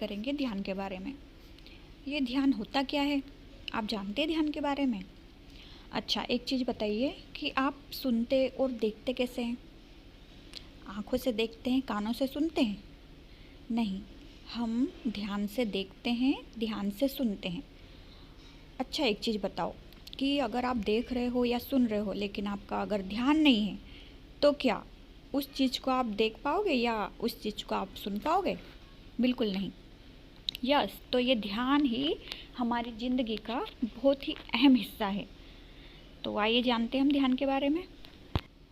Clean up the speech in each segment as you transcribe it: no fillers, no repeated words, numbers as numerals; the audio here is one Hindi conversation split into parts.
करेंगे ध्यान के बारे में। ये ध्यान होता क्या है? आप जानते हैं ध्यान के बारे में? अच्छा, एक चीज़ बताइए कि आप सुनते और देखते कैसे हैं? आँखों से देखते हैं, कानों से सुनते हैं? नहीं, हम ध्यान से देखते हैं, ध्यान से सुनते हैं। अच्छा, एक चीज़ बताओ कि अगर आप देख रहे हो या सुन रहे हो लेकिन आपका अगर ध्यान नहीं है, तो क्या उस चीज़ को आप देख पाओगे या उस चीज़ को आप सुन पाओगे? बिल्कुल नहीं। यस, तो ये ध्यान ही हमारी ज़िंदगी का बहुत ही अहम हिस्सा है। तो आइए जानते हैं हम ध्यान के बारे में।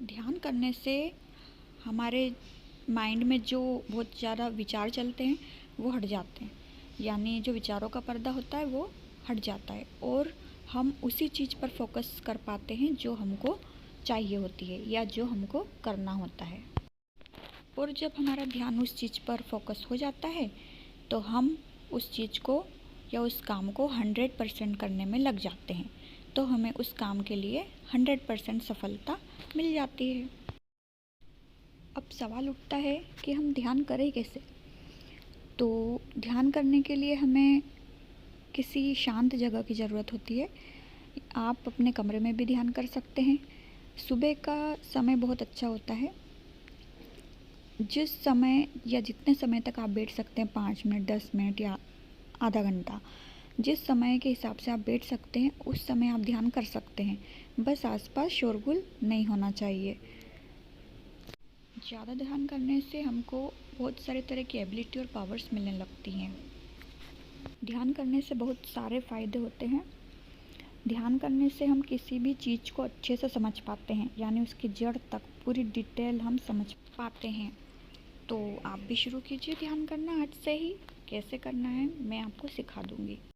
ध्यान करने से हमारे माइंड में जो बहुत ज़्यादा विचार चलते हैं वो हट जाते हैं, यानी जो विचारों का पर्दा होता है वो हट जाता है और हम उसी चीज़ पर फोकस कर पाते हैं जो हमको चाहिए होती है या जो हमको करना होता है। और जब हमारा ध्यान उस चीज़ पर फोकस हो जाता है तो हम उस चीज़ को या उस काम को 100% करने में लग जाते हैं, तो हमें उस काम के लिए 100% सफलता मिल जाती है। अब सवाल उठता है कि हम ध्यान करें कैसे? तो ध्यान करने के लिए हमें किसी शांत जगह की ज़रूरत होती है। आप अपने कमरे में भी ध्यान कर सकते हैं। सुबह का समय बहुत अच्छा होता है। जिस समय या जितने समय तक आप बैठ सकते हैं, 5 मिनट, 10 मिनट या आधा घंटा, जिस समय के हिसाब से आप बैठ सकते हैं उस समय आप ध्यान कर सकते हैं। बस आसपास शोरगुल नहीं होना चाहिए। ज़्यादा ध्यान करने से हमको बहुत सारे तरह की एबिलिटी और पावर्स मिलने लगती हैं। ध्यान करने से बहुत सारे फ़ायदे होते हैं। ध्यान करने से हम किसी भी चीज़ को अच्छे से समझ पाते हैं, यानी उसकी जड़ तक पूरी डिटेल हम समझ पाते हैं। तो आप भी शुरू कीजिए ध्यान करना आज से ही। कैसे करना है मैं आपको सिखा दूँगी।